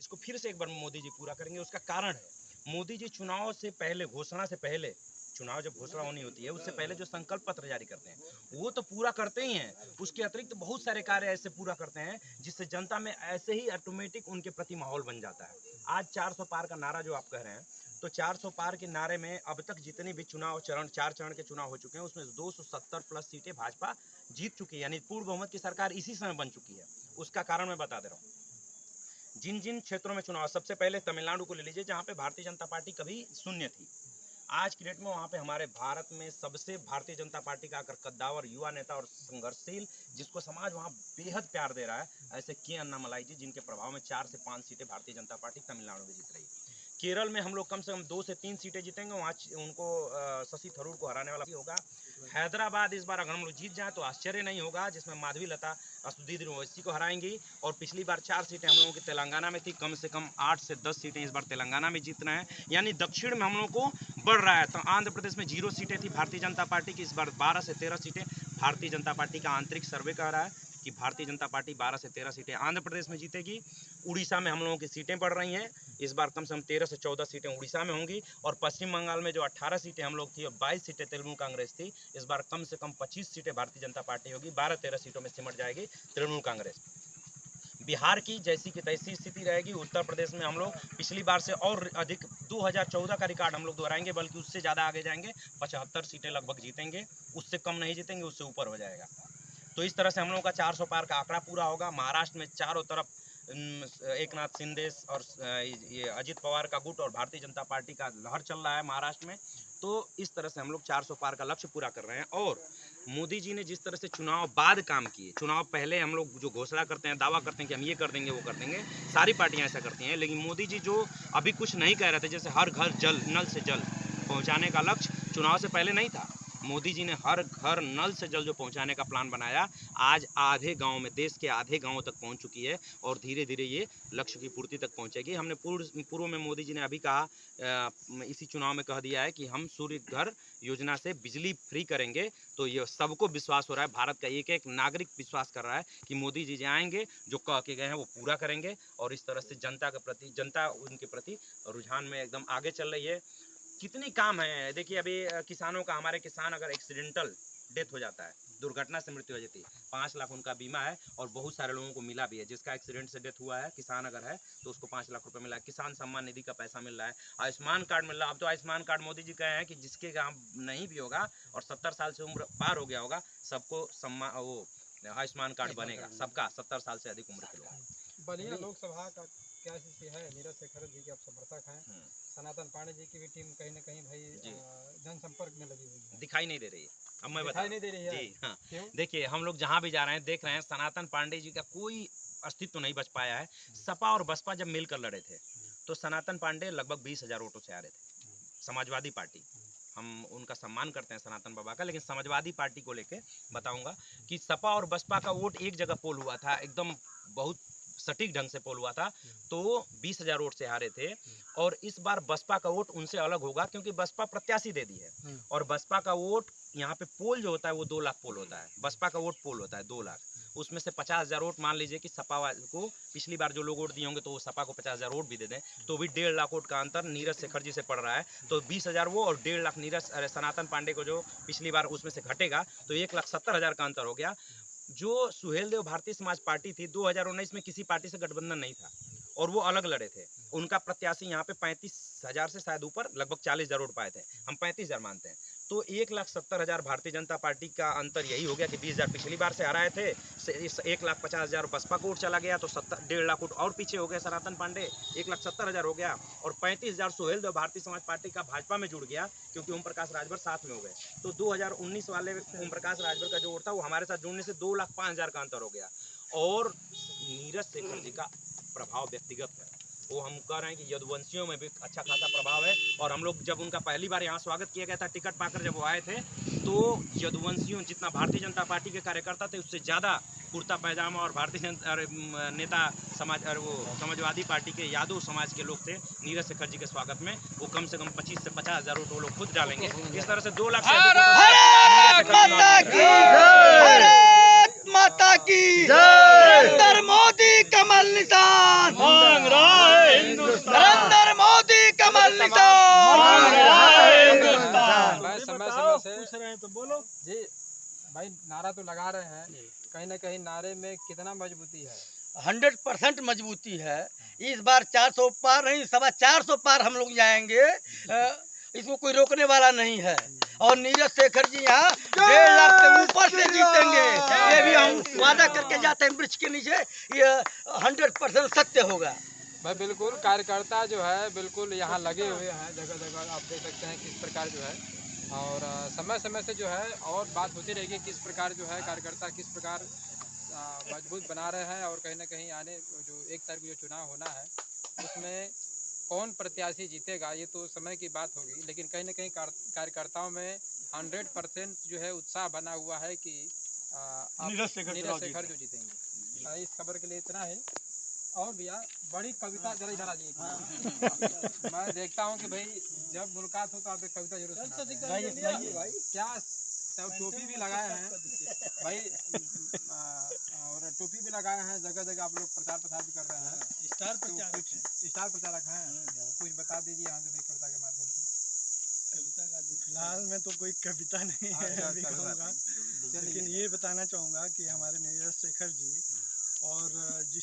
इसको फिर से एक बार मोदी जी पूरा करेंगे। उसका कारण है मोदी जी चुनाव से पहले, घोषणा से पहले, चुनाव जब घोषणा होनी होती है उससे पहले जो संकल्प पत्र जारी करते हैं वो तो पूरा करते ही हैं, उसके अतिरिक्त बहुत सारे कार्य ऐसे पूरा करते हैं जिससे जनता में ऐसे ही ऑटोमेटिक उनके प्रति माहौल बन जाता है। आज 400 पार का नारा जो आप कह रहे हैं, तो 400 पार के नारे में अब तक जितने भी चुनाव चरण, 4 चरण के चुनाव हो चुके हैं उसमें 270 प्लस सीटें भाजपा जीत चुकी है, यानी पूर्ण बहुमत की सरकार इसी समय बन चुकी है। उसका कारण मैं बता दे रहा हूँ। जिन जिन क्षेत्रों में चुनाव, सबसे पहले तमिलनाडु को ले लीजिए जहां पे भारतीय जनता पार्टी कभी शून्य थी, आज की डेट में वहां पे हमारे भारत में सबसे भारतीय जनता पार्टी का आकर कद्दावर युवा नेता और संघर्षशील, जिसको समाज वहां बेहद प्यार दे रहा है, ऐसे के अन्नामलाई जी, जिनके प्रभाव में 4 से 5 सीटें भारतीय जनता पार्टी तमिलनाडु में जीत रही है। केरल में हम लोग कम से कम 2 से 3 सीटें जीतेंगे, वहाँ उनको शशि थरूर को हराने वाला भी होगा। हैदराबाद इस बार अगर हम लोग जीत जाए तो आश्चर्य नहीं होगा, जिसमें माधवी लता असदुद्दीन ओवैसी को हराएंगी। और पिछली बार 4 सीटें हम लोगों की तेलंगाना में थी, कम से कम 8 से 10 सीटें इस बार तेलंगाना में जीतना है, यानी दक्षिण में हम लोग को बढ़ रहा है। तो आंध्र प्रदेश में 0 सीटें थी भारतीय जनता पार्टी की, इस बार 12 से 13 सीटें भारतीय जनता पार्टी का आंतरिक सर्वे कह रहा है कि भारतीय जनता पार्टी 12 से 13 सीटें आंध्र प्रदेश में जीतेगी। उड़ीसा में हम लोगों की सीटें बढ़ रही हैं, इस बार कम से कम 13 से 14 सीटें उड़ीसा में होंगी। और पश्चिम बंगाल में जो 18 सीटें हम लोग थी और 22 सीटें तृणमूल कांग्रेस थी, इस बार कम से कम 25 सीटें भारतीय जनता पार्टी होगी, 12-13 सीटों में सिमट जाएगी तृणमूल कांग्रेस। बिहार की जैसी की तैसी स्थिति रहेगी। उत्तर प्रदेश में हम लोग पिछली बार से और अधिक 2014 का रिकॉर्ड हम लोग दोहराएंगे, बल्कि उससे ज़्यादा आगे जाएंगे, 75 सीटें लगभग जीतेंगे, उससे कम नहीं जीतेंगे, उससे ऊपर हो जाएगा। तो इस तरह से हम लोगों का 400 पार का आंकड़ा पूरा होगा। महाराष्ट्र में चारों तरफ एक नाथ शिंदे और ये अजित पवार का गुट और भारतीय जनता पार्टी का लहर चल रहा है महाराष्ट्र में। तो इस तरह से हम लोग 400 पार का लक्ष्य पूरा कर रहे हैं। और मोदी जी ने जिस तरह से चुनाव बाद काम किए, चुनाव पहले हम लोग जो घोषणा करते हैं, दावा करते हैं कि हम ये कर देंगे वो कर देंगे, सारी पार्टियां ऐसा करती हैं, लेकिन मोदी जी जो अभी कुछ नहीं कह रहे थे, जैसे हर घर जल, नल से जल पहुंचाने का लक्ष्य चुनाव से पहले नहीं था। मोदी जी ने हर घर नल से जल जो पहुंचाने का प्लान बनाया, आज आधे गांव में, देश के आधे गांवों तक पहुंच चुकी है और धीरे धीरे ये लक्ष्य की पूर्ति तक पहुंचेगी। हमने पूर्व में मोदी जी ने अभी कहा, इसी चुनाव में कह दिया है कि हम सूर्य घर योजना से बिजली फ्री करेंगे। तो ये सबको विश्वास हो रहा है, भारत का एक एक नागरिक विश्वास कर रहा है कि मोदी जी आएंगे, जो कह के गए हैं वो पूरा करेंगे। और इस तरह से जनता के प्रति, जनता उनके प्रति रुझान में एकदम आगे चल रही है। कितनी काम है, देखिए अभी किसानों का, हमारे किसान अगर एक्सीडेंटल डेथ हो जाता है, दुर्घटना से मृत्यु हो जाती है, 5 लाख उनका बीमा है। और बहुत सारे लोगों को मिला भी है, जिसका एक्सीडेंट से डेथ हुआ है, किसान अगर है तो उसको 5 लाख रुपए मिला है। किसान सम्मान निधि का पैसा मिल रहा है, आयुष्मान कार्ड मिल रहा है। अब तो आयुष्मान कार्ड मोदी जी कहे हैं कि जिसके काम नहीं भी होगा और 70 साल से उम्र पार हो गया होगा, सबको सम्मान, वो आयुष्मान कार्ड बनेगा, सबका 70 साल से अधिक उम्र के लोग। बलिया लोकसभा का क्या स्थिति है? नीरज शेखर जी के आप समर्थक हैं, सनातन पांडे जी की भी टीम कहीं ना कहीं भाई जनसंपर्क में लगी हुई है, दिखाई नहीं दे रही है। अब मैं दिखाई नहीं दे रही है जी हाँ, क्यों? देखिए हम लोग जहाँ भी जा रहे हैं देख रहे हैं सनातन पांडे जी का कोई अस्तित्व नहीं बच पाया है। सपा और बसपा जब मिलकर लड़े थे तो सनातन पांडे लगभग 20,000 वोटों से आ रहे थे। समाजवादी पार्टी, हम उनका सम्मान करते हैं सनातन बाबा का, लेकिन समाजवादी पार्टी को लेके बताऊंगा कि सपा और बसपा का वोट एक जगह पोल हुआ था, एकदम बहुत सटीक ढंग से पोल हुआ था, तो 20,000 वोट से हारे थे। और इस बार बसपा का वोट उनसे अलग होगा, क्योंकि बसपा प्रत्याशी दे दी है और बसपा का वोट यहाँ पे पोल जो होता है वो 2 लाख पोल होता है, बसपा का वोट पोल होता है 2 लाख। उसमें से 50,000 वोट मान लीजिए कि सपा को, पिछली बार जो लोग वोट दिए होंगे तो वो सपा को 50,000 वोट भी दे दें, तो भी 1.5 लाख वोट का अंतर नीरज शेखर जी से पड़ रहा है। तो 20,000 वो और 1.5 लाख नीरज सनातन पांडे को जो पिछली बार उसमें से घटेगा, तो 1,70,000 का अंतर हो गया। जो सुहेल देव भारतीय समाज पार्टी थी, 2019 में किसी पार्टी से गठबंधन नहीं था और वो अलग लड़े थे। उनका प्रत्याशी यहाँ पे 35,000 से शायद ऊपर लगभग 40,000 वोट पाए थे, हम 35,000 मानते हैं। तो 1,70,000 भारतीय जनता पार्टी का अंतर यही हो गया कि 20,000 पिछली बार से हराए थे, 1,50,000 बसपा को वोट चला गया, तो 1.5 लाख वोट और पीछे हो गए सनातन पांडे, 1,70,000 हो गया। और 35,000 सुहेल देव भारतीय समाज पार्टी का भाजपा में जुड़ गया, क्योंकि ओम प्रकाश राजभर साथ में हो गए। तो 2019 वाले ओम प्रकाश राजभर का जो वोट था वो हमारे साथ जुड़ने से 2,05,000 का अंतर हो गया। और नीरज शेखर जी का प्रभाव व्यक्तिगत है, वो हम कह रहे हैं कि यदुवंशियों में भी अच्छा खासा प्रभाव है। और हम लोग जब उनका पहली बार यहाँ स्वागत किया गया था टिकट पाकर जब वो आए थे, तो यदुवंशियों जितना भारतीय जनता पार्टी के कार्यकर्ता थे उससे ज़्यादा कुर्ता पैजामा और भारतीय जनता नेता समाज और वो समाजवादी पार्टी के यादव समाज के लोग थे नीरज शेखर जी के स्वागत में। वो कम से कम 25 से 50,000 वोट वो लोग खुद डालेंगे। इस तरह से 2 लाख से माता की नरेंद्र मोदी कमल निशान। भाई नारा तो लगा रहे हैं, कहीं ना कहीं नारे में कितना मजबूती है? 100% मजबूती है। इस बार 400 पार नहीं, 450 पार हम लोग जाएंगे। इसको कोई रोकने वाला नहीं है। और नीरज शेखर जी यहाँ 1.5 लाख से ऊपर से जीतेंगे, ये भी हम वादा करके जाते हैं वृक्ष के नीचे। ये 100% सत्य होगा। भाई बिल्कुल, कार्यकर्ता जो है बिल्कुल यहाँ लगे हुए हैं, जगह जगह आप देख सकते हैं किस प्रकार जो है। और समय समय से जो है और बात होती रहेगी किस प्रकार जो है कार्यकर्ता किस प्रकार मजबूत बना रहे हैं। और कहीं ना कहीं आने जो 1 तारीख को जो चुनाव होना है उसमें कौन प्रत्याशी जीतेगा ये तो समय की बात होगी, लेकिन कहीं ना कहीं कार्यकर्ताओं में 100% जो है उत्साह बना हुआ है कि नीरज शेखर जो जीतेंगे। इस खबर के लिए इतना है। और भैया बड़ी कविता जरा इधर आ जाइए। मैं देखता हूँ कि भाई जब मुलाकात हो तो आप एक कविता जरूर सुनाएं। क्या टोपी भी लगाए हैं भाई, और टोपी भी लगाए हैं, जगह जगह आप लोग प्रचार प्रसार भी कर रहे हैं। स्टार प्रचारक हैं, कुछ बता दीजिए यहाँ से भाई कविता के माध्यम से। फिलहाल में तो कोई कविता नहीं है अभी कहूँगा, लेकिन ये बताना चाहूँगा कि हमारे नीरज शेखर जी और जिस